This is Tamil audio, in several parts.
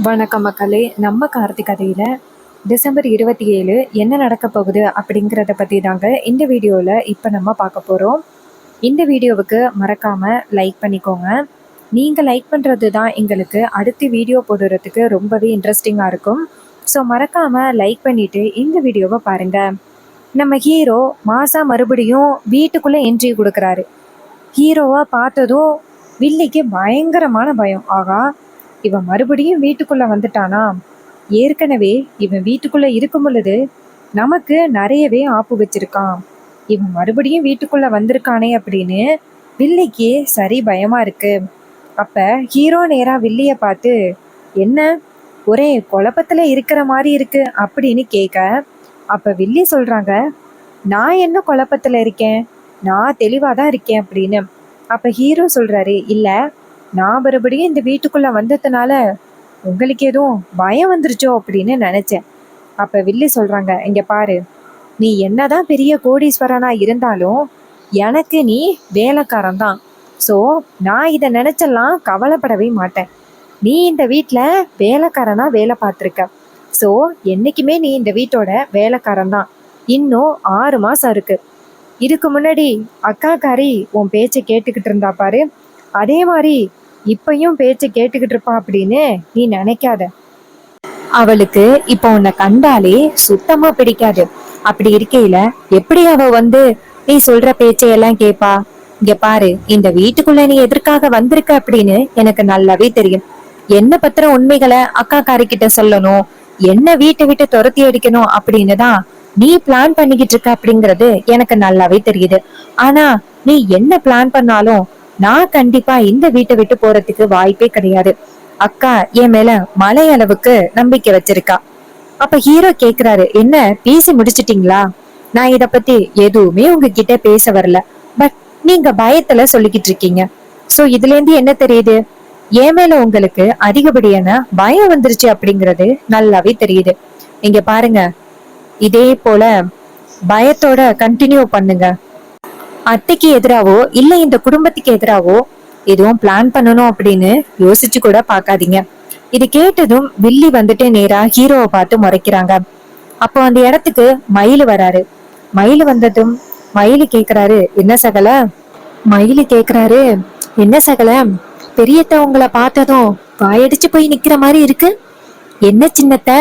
வணக்கம் மக்களே. நம்ம கார்த்திக் கதையில் டிசம்பர் 27 என்ன நடக்க போகுது அப்படிங்கிறத பற்றி தாங்க இந்த வீடியோவில் இப்போ நம்ம பார்க்க போகிறோம். இந்த வீடியோவுக்கு மறக்காமல் லைக் பண்ணிக்கோங்க. நீங்கள் லைக் பண்ணுறது தான் எங்களுக்கு அடுத்து வீடியோ போடுறதுக்கு ரொம்பவே இன்ட்ரெஸ்டிங்காக இருக்கும். ஸோ மறக்காமல் லைக் பண்ணிவிட்டு இந்த வீடியோவை பாருங்கள். நம்ம ஹீரோ மாசா மறுபடியும் வீட்டுக்குள்ளே என்ட்ரி கொடுக்குறாரு. ஹீரோவை பார்த்ததும் வில்லிக்கு பயங்கரமான பயம். ஆகா, இவன் மறுபடியும் வீட்டுக்குள்ள வந்துட்டானா? ஏற்கனவே இவன் வீட்டுக்குள்ள இருக்கும் பொழுது நமக்கு நிறையவே ஆப்பு வச்சிருக்கான். இவன் மறுபடியும் வீட்டுக்குள்ள வந்திருக்கானே அப்படின்னு வில்லிக்கு சரி பயமா இருக்கு. அப்ப ஹீரோ நேரா வில்லிய பார்த்து, என்ன ஒரே குழப்பத்துல இருக்கிற மாதிரி இருக்கு அப்படின்னு கேட்க, அப்ப வில்லி சொல்றாங்க, நான் என்ன குழப்பத்துல இருக்கேன், நான் தெளிவாதான் இருக்கேன் அப்படின்னு. அப்ப ஹீரோ சொல்றாரு, இல்ல நான் மறுபடியும் இந்த வீட்டுக்குள்ள வந்ததுனால உங்களுக்கு எதுவும் பயம் வந்துருச்சோ அப்படின்னு நினைச்சேன். அப்ப வில்லி சொல்றாங்க, இங்க பாரு, நீ என்னதான் பெரிய கோடீஸ்வரனா இருந்தாலும் எனக்கு நீ வேலைக்காரன் தான். ஸோ நான் இதை நினைச்செல்லாம் கவலைப்படவே மாட்டேன். நீ இந்த வீட்டில் வேலைக்காரனா வேலை பார்த்துருக்க. ஸோ என்னைக்குமே நீ இந்த வீட்டோட வேலைக்காரன் தான். இன்னும் 6 மாசம் இருக்கு. இதுக்கு முன்னாடி அக்காக்காரி உன் பேச்சை கேட்டுக்கிட்டு இருந்தா பாரு, அதே மாதிரி இப்பயும் பேச்சை கேட்டுக்கிட்டு இருப்பா அப்படின்னு நீ நினைக்காத. அவளுக்கு இப்போ உன்னை கண்டாலே சுத்தமா பிடிக்காது. அப்படி இருக்கையில எப்படி அவ வந்து நீ சொல்ற பேச்சையெல்லாம் கேட்பா? இங்க பாரு, இந்த வீட்டுக்குள்ள நீ எதற்காக வந்திருக்க அப்படின்னு எனக்கு நல்லாவே தெரியும். என்ன பத்திர உண்மைகளை அக்காக்காரி கிட்ட சொல்லணும், என்ன வீட்டை விட்டு துரத்தி அடிக்கணும் அப்படின்னு தான் நீ பிளான் பண்ணிக்கிட்டு இருக்க அப்படிங்கிறது எனக்கு நல்லாவே தெரியுது. ஆனா நீ என்ன பிளான் பண்ணாலும் நான் கண்டிப்பா இந்த வீட்டை விட்டு போறதுக்கு வாய்ப்பே கிடையாது. அக்கா என் மேல மலை அளவுக்கு நம்பிக்கை வச்சிருக்கா. அப்ப ஹீரோ கேக்குறாரு, என்ன பேசி முடிச்சிட்டீங்களா? நான் இத பத்தி எதுவுமே உங்ககிட்ட பேச வரல. பட் நீங்க பயத்துல சொல்லிக்கிட்டு இருக்கீங்க. சோ இதுல இருந்து என்ன தெரியுது? என் மேல உங்களுக்கு அதிகப்படியான பயம் வந்துருச்சு அப்படிங்கிறது நல்லாவே தெரியுது. நீங்க பாருங்க, இதே போல பயத்தோட கண்டினியூ பண்ணுங்க. அத்தைக்கு எதிராவோ இல்ல இந்த குடும்பத்துக்கு எதிராவோ எதுவும் பிளான் பண்ணணும் அப்படின்னு யோசிச்சு கூட பாக்காதீங்க. இது கேட்டதும் வில்லி வந்துட்டு நேரா ஹீரோவை பார்த்து முறைக்கிறாங்க. அப்போ அந்த இடத்துக்கு மயிலு வராரு. மயிலு வந்ததும் மயிலு கேக்குறாரு, என்ன சகல? மயிலு கேக்குறாரு, என்ன சகல, பெரியத்த உங்களை பார்த்ததும் வாயடிச்சு போய் நிக்கிற மாதிரி இருக்கு. என்ன சின்னத்த,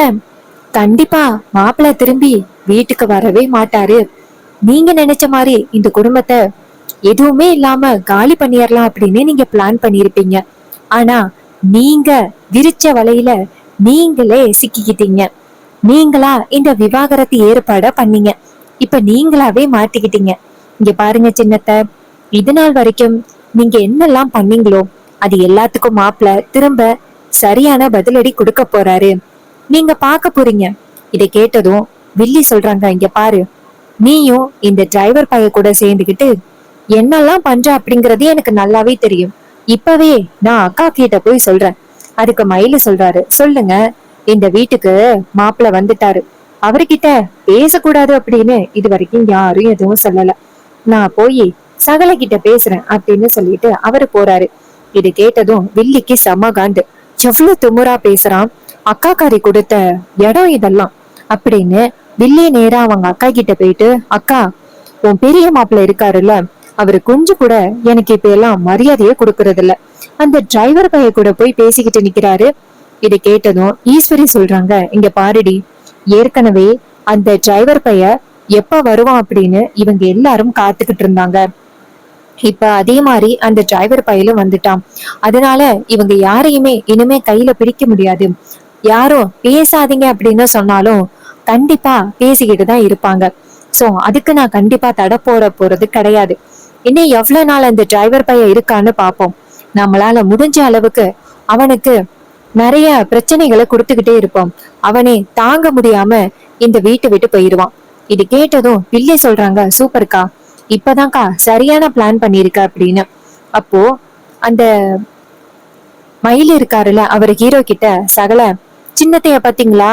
கண்டிப்பா மாப்பிள்ள திரும்பி வீட்டுக்கு வரவே மாட்டாரு. நீங்க நினைச்ச மாதிரி இந்த குடும்பத்தை எதுவுமே இல்லாம காலி பண்ணிடலாம் அப்படின்னு நீங்க பிளான் பண்ணிருப்பீங்க. ஆனா நீங்க விரிச்ச வலையில நீங்களே சிக்கிக்கிட்டீங்க. நீங்களா இந்த விவாகரத்து ஏற்பாட பண்ணீங்க. இப்ப நீங்களாவே மாட்டிக்கிட்டீங்க. இங்க பாருங்க சின்னத்த, இது நாள் வரைக்கும் நீங்க என்னெல்லாம் பண்ணீங்களோ அது எல்லாத்துக்கும் மாப்பிள்ள திரும்ப சரியான பதிலடி கொடுக்க போறாரு. நீங்க பாக்க போறீங்க. இதை கேட்டதும் வில்லி சொல்றாங்க, இங்க பாரு, நீயும் இந்த டிரைவர் பைய கூட சேர்ந்துகிட்டு என்னெல்லாம் பண்ற அப்படிங்கறது எனக்கு நல்லாவே தெரியும். இப்பவே நான் அக்கா கிட்ட போய் சொல்றேன். அதுக்கு மயிலு சொல்றாரு, சொல்லுங்க, இந்த வீட்டுக்கு மாப்பிள்ள வந்துட்டாரு. அவர்கிட்ட பேசக்கூடாது அப்படின்னு இது வரைக்கும் யாரும் எதுவும் சொல்லல. நான் போய் சகல கிட்ட பேசுறேன் அப்படின்னு சொல்லிட்டு அவரு போறாரு. இது கேட்டதும் வில்லிக்கு செம காண்டு. எவ்வளவு திமுறா பேசுறான், அக்காக்காரி கொடுத்த இடம் இதெல்லாம் அப்படின்னு வில்லி நேரா அவங்க அக்கா கிட்ட போயிட்டு, அக்கா, உன் பெரிய மாப்பிள்ள இருக்காருல்ல, அவரு கொஞ்சம் கூட எனக்கு இப்ப எல்லாம் மரியாதையே கொடுக்கறது இல்ல. அந்த டிரைவர் பைய கூட போய் பேசிக்கிட்டு நிக்கிறாரு. இதை கேட்டதும் ஈஸ்வரி சொல்றாங்க, இங்க பாருடி, ஏற்கனவே அந்த டிரைவர் பைய எப்ப வருவான் அப்படின்னு இவங்க எல்லாரும் காத்துக்கிட்டு இருந்தாங்க. இப்ப அதே மாதிரி அந்த டிரைவர் பையிலும் வந்துட்டான். அதனால இவங்க யாரையுமே இனிமே கையில பிடிக்க முடியாது. யாரும் பேசாதீங்க அப்படின்னு சொன்னாலும் கண்டிப்பா பேசிக்கிட்டு தான் இருப்பாங்க. சோ அதுக்கு நான் கண்டிப்பா தடை போறது கிடையாது. இன்னும் எவ்வளவு நாள் அந்த டிரைவர் பையன் இருக்கான்னு பாப்போம். நம்மளால முடிஞ்ச அளவுக்கு அவனுக்கு நிறைய பிரச்சனைகளை கொடுத்துக்கிட்டே இருப்போம். அவனே தாங்க முடியாம இந்த வீட்டை விட்டு போயிடுவான். இது கேட்டதும் வில்லி சொல்றாங்க, சூப்பர்க்கா, இப்பதான்க்கா சரியான பிளான் பண்ணிருக்க அப்படின்னு. அப்போ அந்த மயில் இருக்காருல்ல, அவர் ஹீரோ கிட்ட, சகல, சின்னத்தைய பாத்தீங்களா,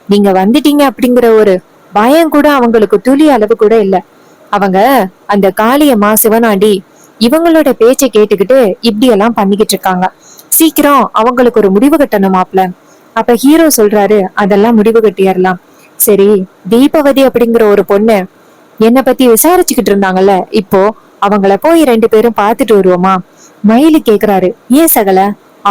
நீங்க வந்துட்டீங்க அப்படிங்கிற ஒரு பயம் கூட அவங்களுக்கு துளி அளவு கூட இல்ல. அவங்க அந்த காளியம்மா சிவனாண்டி இவங்களோட பேச்சை கேட்டுக்கிட்டு இப்படி எல்லாம் பண்ணிக்கிட்டு இருக்காங்க. சீக்கிரம் அவங்களுக்கு ஒரு முடிவு கட்டணும் மாப்ள. அப்ப ஹீரோ சொல்றாரு, அதெல்லாம் முடிவு கட்டிடலாம். சரி, தீபவதி அப்படிங்கிற ஒரு பொண்ணு என்னை பத்தி விசாரிச்சுக்கிட்டு இருந்தாங்கல்ல, இப்போ அவங்கள போய் 2 பேரும் பார்த்துட்டு வருவோமா? மயிலு கேக்குறாரு, ஏன் சகல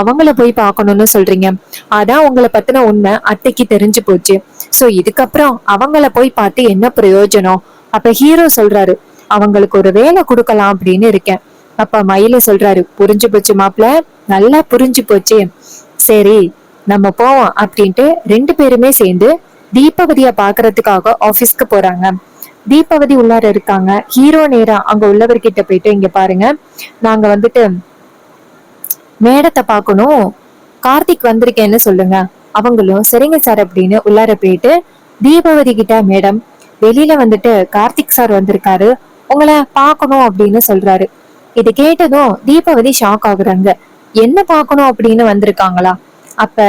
அவங்கள போய் பார்க்கணும்னு சொல்றீங்க? அதான் உங்களை பத்தின உண்மை அத்தைக்கு தெரிஞ்சு போச்சு. சோ இதுக்கப்புறம் அவங்கள போய் பார்த்து என்ன பிரயோஜனம்? அப்ப ஹீரோ சொல்றாரு, அவங்களுக்கு ஒரு வேலை கொடுக்கலாம் அப்படின்னு இருக்கேன். அப்ப மயிலு சொல்றாரு, புரிஞ்சு போச்சு மாப்ள, நல்லா புரிஞ்சு போச்சு. சரி, நம்ம போவோம் அப்படின்ட்டு 2 பேருமே சேர்ந்து தீபவதிய பாக்குறதுக்காக ஆபீஸ்க்கு போறாங்க. தீபவதி உள்ளார இருக்காங்க. ஹீரோ நேரா அங்க உள்ளவர்கிட்ட போயிட்டு, இங்க பாருங்க, நாங்க வந்துட்டு மேடத்தை பார்க்கணும், கார்த்திக் வந்திருக்கேன்னு சொல்லுங்க. அவங்களும் சரிங்க சார் அப்படின்னு உள்ளார போயிட்டு தீபவதி கிட்ட, மேடம் வெளியில வந்துட்டு கார்த்திக் சார் வந்திருக்காரு, உங்களை பார்க்கணும் அப்படின்னு சொல்றாரு. இது கேட்டதும் தீபவதி ஷாக் ஆகுறாங்க. என்ன பார்க்கணும் அப்படின்னு வந்திருக்காங்களா? அப்ப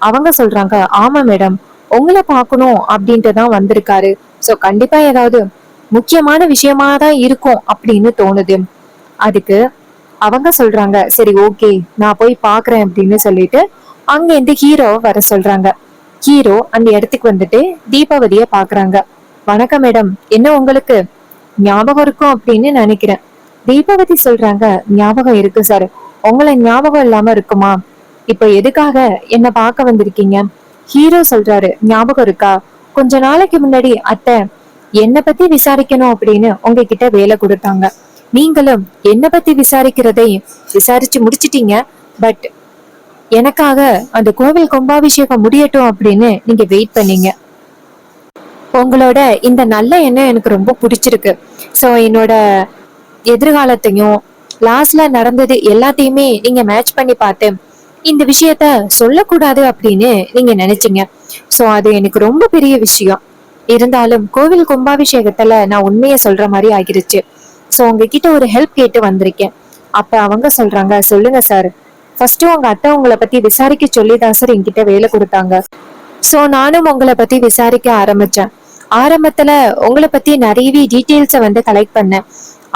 அவங்க சொல்றாங்க, ஆமா மேடம், உங்களை பார்க்கணும் அப்படின்ட்டு தான் வந்திருக்காரு. சோ கண்டிப்பா ஏதாவது முக்கியமான விஷயமா தான் இருக்கும் அப்படின்னு தோணுது. அதுக்கு அவங்க சொல்றாங்க, சரி ஓகே, நான் போய் பாக்குறேன் அப்படின்னு சொல்லிட்டு அங்க இருந்து ஹீரோ வர சொல்றாங்க. ஹீரோ அந்த இடத்துக்கு வந்துட்டு தீபாவதிய பாக்குறாங்க. வணக்கம் மேடம், என்ன உங்களுக்கு ஞாபகம் இருக்கும் அப்படின்னு நினைக்கிறேன். தீபாவதி சொல்றாங்க, ஞாபகம் இருக்கு சார். உங்களை ஞாபகம் இல்லாம இருக்குமா? இப்ப எதுக்காக என்ன பார்க்க வந்திருக்கீங்க? ஹீரோ சொல்றாரு, ஞாபகம் இருக்கா, கொஞ்ச நாளைக்கு முன்னாடி அத்தை என்ன பத்தி விசாரிக்கணும் அப்படின்னு உங்ககிட்ட வேலை கொடுத்தாங்க. நீங்களும் என்ன பத்தி விசாரிக்கிறதை விசாரிச்சு முடிச்சிட்டீங்க. பட் எனக்காக அந்த கோவில் கும்பாபிஷேகம் முடியட்டும் அப்படின்னு நீங்க வெயிட் பண்ணீங்க. உங்களோட இந்த நல்ல எண்ணம் எனக்கு ரொம்ப பிடிச்சிருக்கு. சோ என்னோட எதிர்காலத்தையும் லாஸ்ட்ல நடந்தது எல்லாத்தையுமே நீங்க மேட்ச் பண்ணி பார்த்து இந்த விஷயத்த சொல்லக்கூடாது அப்படின்னு நீங்க நினைச்சீங்க. சோ அது எனக்கு ரொம்ப பெரிய விஷயம். இருந்தாலும் கோவில் கும்பாபிஷேகத்துல நான் உண்மையை சொல்ற மாதிரி ஆகிருச்சு. சோ உங்ககிட்ட ஒரு ஹெல்ப் கேட்டு வந்திருக்கேன். அப்ப அவங்க சொல்றாங்க, சொல்லுங்க சார். ஃபர்ஸ்ட் உங்க அத்தை உங்களை பத்தி விசாரிக்க சொல்லிதான் சார் என்கிட்ட வேலை கொடுத்தாங்க. சோ நானும் உங்களை பத்தி விசாரிக்க ஆரம்பிச்சேன். ஆரம்பத்துல உங்களை பத்தி நிறையவே டீட்டெயில்ஸ வந்து கலெக்ட் பண்ணேன்.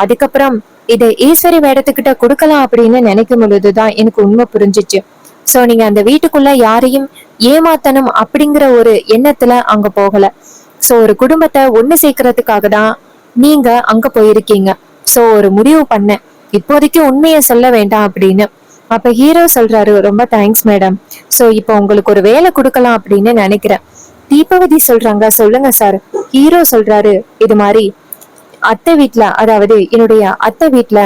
அதுக்கப்புறம் இதை ஈஸ்வரி வேடத்துக்கிட்ட கொடுக்கலாம் அப்படின்னு நினைக்கும் பொழுதுதான் எனக்கு உண்மை புரிஞ்சிச்சு. சோ நீங்க அந்த வீட்டுக்குள்ள யாரையும் ஏமாத்தணும் அப்படிங்கிற ஒரு எண்ணத்துல அங்க போகல. சோ ஒரு குடும்பத்தை ஒண்ணு சேர்க்கறதுக்காக தான் நீங்க அங்க போயிருக்கீங்க. சோ ஒரு முடிவு பண்ணேன், இப்போதைக்கு உண்மையை சொல்ல வேண்டாம் அப்படின்னு. அப்ப ஹீரோ சொல்றாரு, ரொம்ப தேங்க்ஸ் மேடம். சோ இப்போ உங்களுக்கு ஒரு வேலை கொடுக்கலாம் அப்படின்னு நினைக்கிறேன். தீபவதி சொல்றாங்க, சொல்லுங்க சார். ஹீரோ சொல்றாரு, இது மாதிரி அத்தை வீட்டுல, அதாவது என்னுடைய அத்தை வீட்டுல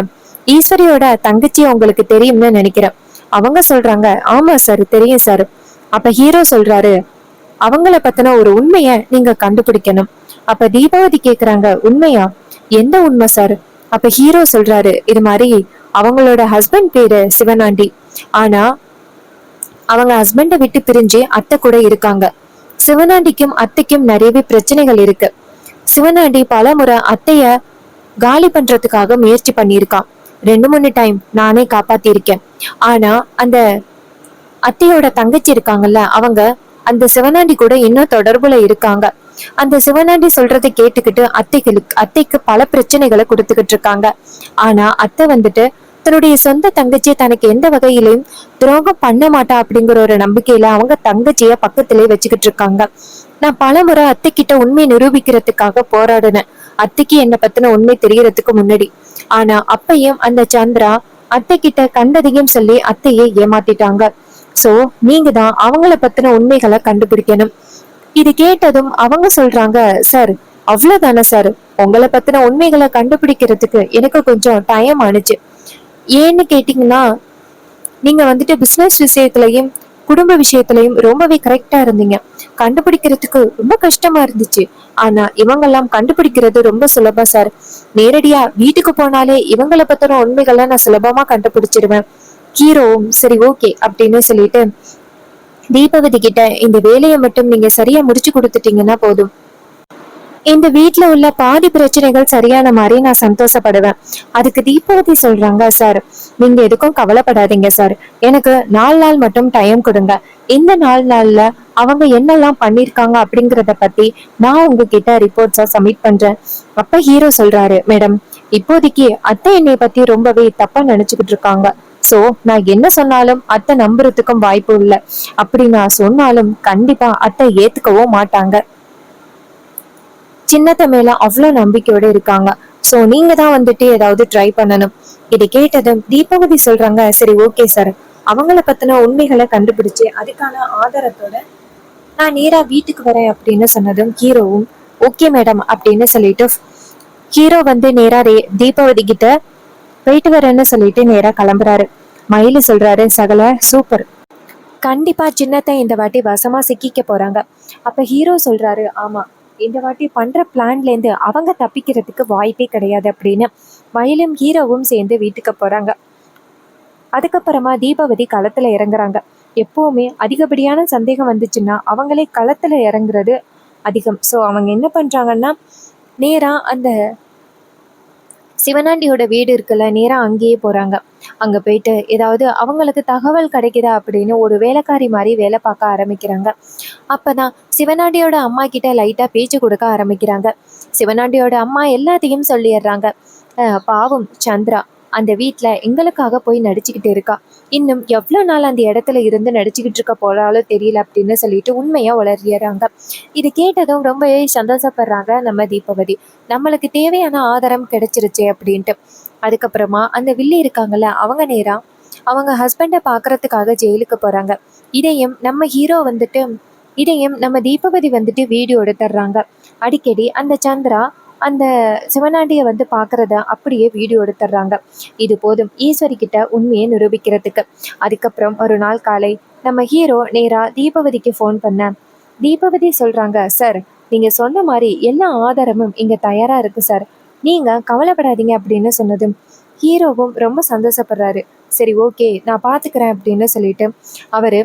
ஈஸ்வரியோட தங்கச்சி உங்களுக்கு தெரியும்னு நினைக்கிறேன். அவங்க சொல்றாங்க, ஆமா சார், தெரியும் சார். அப்ப ஹீரோ சொல்றாரு, அவங்கள பத்தின ஒரு உண்மைய நீங்க கண்டுபிடிக்கணும். அப்ப தீபாவதி கேக்குறாங்க, உண்மையா? எந்த உண்மை சார்? அப்ப ஹீரோ சொல்றாரு, இது மாதிரி அவங்களோட ஹஸ்பண்ட் பேரு சிவனாண்டி. ஆனா அவங்க ஹஸ்பண்ட விட்டு பிரிஞ்சு அத்தை கூட இருக்காங்க. சிவனாண்டிக்கும் அத்தைக்கும் நிறையவே பிரச்சனைகள் இருக்கு. சிவனாண்டி பல முறை அத்தைய காலி பண்றதுக்காக முயற்சி பண்ணியிருக்கான். 2-3 டைம் நானே காப்பாத்திருக்கேன். ஆனா அந்த அத்தையோட தங்கச்சி இருக்காங்கல்ல, அவங்க அந்த சிவனாண்டி கூட இன்னும் தொடர்புல இருக்காங்க. அந்த சிவனாண்டி சொல்றதை கேட்டுக்கிட்டு அத்தைக்கு பல பிரச்சனைகளை கொடுத்துக்கிட்டு இருக்காங்க. ஆனா அத்தை வந்துட்டு தன்னுடைய சொந்த தங்கச்சியை தனக்கு எந்த வகையிலையும் துரோகம் பண்ண மாட்டா அப்படிங்கிற ஒரு நம்பிக்கையில அவங்க தங்கச்சிய பக்கத்திலே வச்சுக்கிட்டு இருக்காங்க. நான் பல முறை அத்தை கிட்ட உண்மை நிரூபிக்கிறதுக்காக போராடினேன், அத்தைக்கு என்ன பத்தின உண்மை தெரியறதுக்கு முன்னாடி. ஆனா அப்பையும் அந்த சந்திரா அத்தை கிட்ட கண்டதையும் சொல்லி அத்தையை ஏமாத்திட்டாங்க. சோ நீங்க தான் அவங்கள பத்தின உண்மைகளை கண்டுபிடிக்கணும். இது கேட்டதும் அவங்க சொல்றாங்க, சார் அவ்வளவுதானே சார், உங்களை பத்தின உண்மைகளை கண்டுபிடிக்கிறதுக்கு எனக்கு கொஞ்சம் டைம் ஆனிச்சு. ஏன்னு கேட்டீங்கன்னா, நீங்க வந்துட்டு பிசினஸ் விஷயத்திலையும் குடும்ப விஷயத்திலையும் ரொம்பவே கரெக்டா இருந்தீங்க. கண்டுபிடிக்கிறதுக்கு ரொம்ப கஷ்டமா இருந்துச்சு. ஆனா இவங்கெல்லாம் கண்டுபிடிக்கிறது ரொம்ப சுலபம் சார். நேரடியா வீட்டுக்கு போனாலே இவங்களை பத்தின உண்மைகளை நான் சுலபமா கண்டுபிடிச்சிருவேன். ஹீரோவும் சரி ஓகே அப்படின்னு சொல்லிட்டு தீபவதி கிட்ட, இந்த வேலையை மட்டும் நீங்க சரியா முடிச்சு கொடுத்துட்டீங்கன்னா போதும், இந்த வீட்டுல உள்ள பாதி பிரச்சனைகள் சரியான மாதிரி நான் சந்தோஷப்படுவேன். அதுக்கு தீபவதி சொல்றாங்க, சார் நீங்க எதுக்கும் கவலைப்படாதீங்க சார், எனக்கு 4 நாள் மட்டும் டைம் கொடுங்க. இந்த 4 நாள்ல அவங்க என்னெல்லாம் பண்ணிருக்காங்க அப்படிங்கறத பத்தி நான் உங்ககிட்ட ரிப்போர்ட்ஸா சப்மிட் பண்றேன். அப்ப ஹீரோ சொல்றாரு, மேடம் இப்போதைக்கு அத்தை என்னை பத்தி ரொம்பவே தப்பா நினைச்சுக்கிட்டு இருக்காங்க. சோ நான் என்ன சொன்னாலும் அத்தை நம்புறதுக்கும் வாய்ப்பு இல்லை. அப்படி நான் சொன்னாலும் கண்டிப்பா அத்தை ஏத்துக்கவும் மாட்டாங்க. சின்னத்த மேல அவ்வளவு நம்பிக்கையோட இருக்காங்க. சோ நீங்க தான் வந்துட்டு ஏதாவது ட்ரை பண்ணணும். இதை கேட்டதும் தீபாவதி சொல்றாங்க, சரி ஓகே சார், அவங்கள பத்தின உண்மைகளை கண்டுபிடிச்சு அதுக்கான ஆதாரத்தோட நான் நேரா வீட்டுக்கு வரேன் அப்படின்னு சொன்னதும் ஹீரோவும் ஓகே மேடம் அப்படின்னு சொல்லிட்டு ஹீரோ வந்து நேரா தீபாவதி கிட்ட போயிட்டு வரேன்னு சொல்லிட்டு நேரா கிளம்புறாரு. மயிலு சொல்றாரு, சகல சூப்பர், கண்டிப்பா சின்னத்தை இந்த வாட்டி வசமா சிக்கிக்க போறாங்க. அப்ப ஹீரோ சொல்றாரு, ஆமா இந்த வாட்டி பண்ற பிளான்ல இருந்து அவங்க தப்பிக்கிறதுக்கு வாய்ப்பே கிடையாது அப்படின்னு. மயிலும் ஹீரோவும் சேர்ந்து வீட்டுக்கு போறாங்க. அதுக்கப்புறமா தீபாவதி களத்துல இறங்குறாங்க. எப்பவுமே அதிகப்படியான சந்தேகம் வந்துச்சுன்னா அவங்களே களத்துல இறங்குறது அதிகம். ஸோ அவங்க என்ன பண்றாங்கன்னா, நேரா அந்த சிவனாண்டியோட வீடு இருக்குல்ல, நேரா அங்கேயே போறாங்க. அங்க போயிட்டு ஏதாவது அவங்களுக்கு தகவல் கிடைக்குதா அப்படின்னு ஒரு வேலைக்காரி மாதிரி வேலை பார்க்க ஆரம்பிக்கிறாங்க. அப்பதான் சிவனாண்டியோட அம்மா கிட்ட லைட்டா பேச்சு கொடுக்க ஆரம்பிக்கிறாங்க. சிவனாண்டியோட அம்மா எல்லாத்தையும் சொல்லிடுறாங்க. பாவம் சந்திரா அந்த வீட்டுல எங்களுக்காக போய் நடிச்சுக்கிட்டு இருக்கா, இன்னும் எவ்வளவு நாள் அந்த இடத்துல இருந்து நடிச்சுக்கிட்டு இருக்க போறாலும் தெரியல அப்படின்னு சொல்லிட்டு உண்மையா உளறியறாங்க. இது கேட்டதும் ரொம்பவே சந்தோஷப்படுறாங்க நம்ம தீபாவதி. நம்மளுக்கு தேவையான ஆதாரம் கிடைச்சிருச்சு அப்படின்ட்டு. அதுக்கப்புறமா அந்த வில்லி இருக்காங்கல்ல, அவங்க நேரா அவங்க ஹஸ்பண்டை பாக்குறதுக்காக ஜெயிலுக்கு போறாங்க. இதையும் நம்ம ஹீரோ வந்துட்டு இதையும் நம்ம தீபாவதி வந்துட்டு வீடியோ எடுத்துடுறாங்க. அடிக்கடி அந்த சந்திரா அந்த சிவனாண்டியை வந்து பாக்குறத அப்படியே வீடியோ எடுத்துடுறாங்க. இது போதும் ஈஸ்வரி கிட்ட உண்மையை நிரூபிக்கிறதுக்கு. அதுக்கப்புறம் ஒரு நாள் காலை நம்ம ஹீரோ நேரா தீபாவதிக்கு ஃபோன் பண்ண தீபாவதி சொல்றாங்க, சார் நீங்க சொன்ன மாதிரி எல்லா ஆதாரமும் இங்க தயாரா இருக்கு சார், நீங்க கவலைப்படாதீங்க அப்படின்னு சொன்னதும் ஹீரோவும் ரொம்ப சந்தோஷப்படுறாரு. சரி ஓகே நான் பாத்துக்கிறேன் அப்படின்னு சொல்லிட்டு அவரு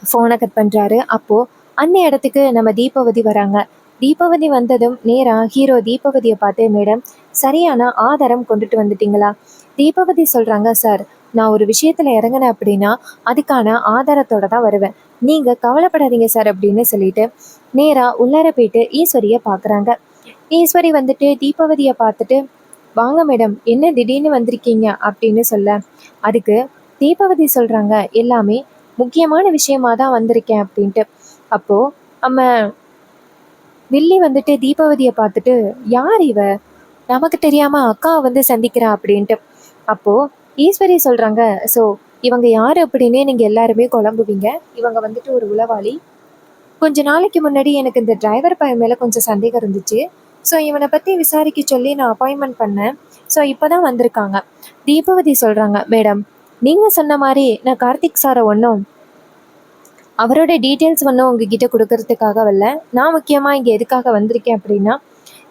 ஃபோனை கட் பண்றாரு. அப்போ அந்த இடத்துக்கு நம்ம தீபாவதி வராங்க. தீபாவதி வந்ததும் நேரா ஹீரோ தீபாவதியை பார்த்து, மேடம் சரியான ஆதாரம் கொண்டுட்டு வந்துட்டீங்களா? தீபாவதி சொல்றாங்க, சார் நான் ஒரு விஷயத்துல இறங்கினேன் அப்படின்னா அதுக்கான ஆதாரத்தோட தான் வருவேன், நீங்க கவலைப்படாதீங்க சார் அப்படின்னு சொல்லிட்டு நேரா உள்ளார போயிட்டு ஈஸ்வரிய பாக்குறாங்க. ஈஸ்வரி வந்துட்டு தீபாவதியை பார்த்துட்டு, வாங்க மேடம் என்ன திடீர்னு வந்திருக்கீங்க அப்படின்னு சொல்ல, அதுக்கு தீபாவதி சொல்றாங்க, எல்லாமே முக்கியமான விஷயமா தான் வந்திருக்கேன் அப்படின்ட்டு. அப்போ நம்ம வில்லி வந்துட்டு தீபாவதியை பார்த்துட்டு, யார் இவ, நமக்கு தெரியாம அக்கா வந்து சந்திக்கிறா அப்படின்ட்டு. அப்போ ஈஸ்வரி சொல்றாங்க, ஸோ இவங்க யாரு அப்படின்னே நீங்க எல்லாருமே குழம்புவீங்க. இவங்க வந்துட்டு ஒரு உளவாளி. கொஞ்ச நாளைக்கு முன்னாடி எனக்கு இந்த டிரைவர் பையன் மேல கொஞ்சம் சந்தேகம் இருந்துச்சு. ஸோ இவனை பத்தி விசாரிக்க சொல்லி நான் அப்பாயின்மெண்ட் பண்ணேன். ஸோ இப்போதான் வந்திருக்காங்க. தீபாவதி சொல்றாங்க, மேடம் நீங்க சொன்ன மாதிரி நான் கார்த்திக் சாரை ஒன்றும் அவரோட டீட்டெயில்ஸ் ஒன்றும் உங்ககிட்ட கொடுக்கறதுக்காக வரல. நான் முக்கியமாக இங்கே எதுக்காக வந்திருக்கேன் அப்படின்னா,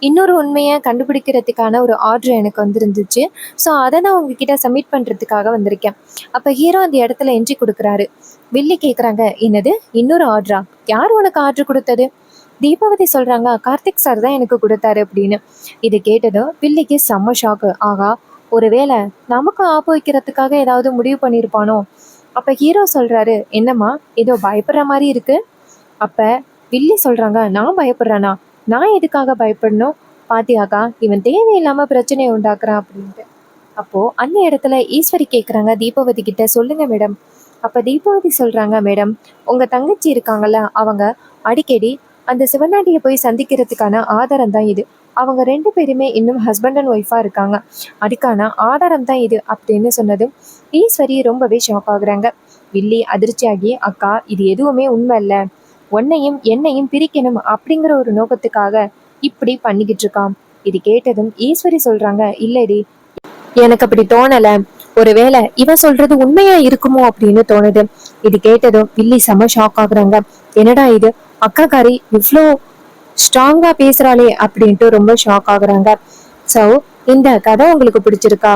இன்னொரு உண்மையை கண்டுபிடிக்கிறதுக்கான ஒரு ஆர்டர் எனக்கு வந்துருந்துச்சு. ஸோ அதை நான் உங்ககிட்ட சப்மிட் பண்ணுறதுக்காக வந்திருக்கேன். அப்போ ஹீரோ அந்த இடத்துல என்ட்ரி கொடுக்குறாரு. வில்லி கேட்குறாங்க, என்னது இன்னொரு ஆர்டரா, யார் உனக்கு ஆர்டர் கொடுத்தது? தீபாவதி சொல்கிறாங்க, கார்த்திக் சார் தான் எனக்கு கொடுத்தாரு அப்படின்னு. இது கேட்டதும் வில்லிக்கு செம்ம ஷாக்கு. ஆகா, ஒருவேளை நமக்கு ஆப்பு வைக்கிறதுக்காக ஏதாவது முடிவு பண்ணியிருப்பானோ? அப்ப ஹீரோ சொல்றாரு, என்னம்மா ஏதோ பயப்படுற மாதிரி இருக்கு? அப்ப வில்லி சொல்றாங்க, நான் பயப்படுறேனா? நான் எதுக்காக பயப்படணும்? பாத்தியாக்கா இவன் தேவையில்லாம பிரச்சனையை உண்டாக்குறான் அப்படின்ட்டு. அப்போ அந்த இடத்துல ஈஸ்வரி கேக்குறாங்க தீபாவதி கிட்ட, சொல்லுங்க மேடம். அப்ப தீபாவதி சொல்றாங்க, மேடம் உங்க தங்கச்சி இருக்காங்கல்ல, அவங்க அடிக்கடி அந்த சிவனாண்டியை போய் சந்திக்கிறதுக்கான ஆதாரம் தான் இது. அவங்க 2 பேருமே இன்னும் ஹஸ்பண்ட் அண்ட் ஒய்ஃபா இருக்காங்க. அதுக்கான ஆதாரம் தான் இது அப்படின்னு சொன்னதும் ஈஸ்வரி ரொம்பவே ஷாக் ஆகுறாங்க. வில்லி அதிர்ச்சியாகி, அக்கா இது எதுவுமே உண்மை இல்ல, உன்னையும் என்னையும் பிரிக்கணும் அப்படிங்கிற ஒரு நோக்கத்துக்காக இப்படி பண்ணிக்கிட்டு இருக்கான். இது கேட்டதும் ஈஸ்வரி சொல்றாங்க, இல்லடி எனக்கு அப்படி தோணல, ஒருவேளை இவன் சொல்றது உண்மையா இருக்குமோ அப்படின்னு தோணுது. இது கேட்டதும் வில்லி செம ஷாக் ஆகுறாங்க. என்னடா இது, அக்காக்காரி இவ்வளோ ஸ்ட்ராங்கா பேசுறாளே அப்படின்ட்டு ரொம்ப ஷாக் ஆகுறாங்க. சோ இந்த கதை உங்களுக்கு பிடிச்சிருக்கா?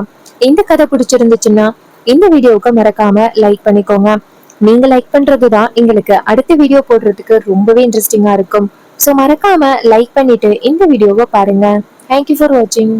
இந்த கதை பிடிச்சிருந்துச்சுன்னா இந்த வீடியோவுக்கு மறக்காம லைக் பண்ணிக்கோங்க. நீங்க லைக் பண்றதுதான் எங்களுக்கு அடுத்த வீடியோ போடுறதுக்கு ரொம்பவே இன்ட்ரெஸ்டிங்கா இருக்கும். ஸோ மறக்காம லைக் பண்ணிட்டு இந்த வீடியோவை பாருங்க. தேங்க்யூ ஃபார் வாட்சிங்.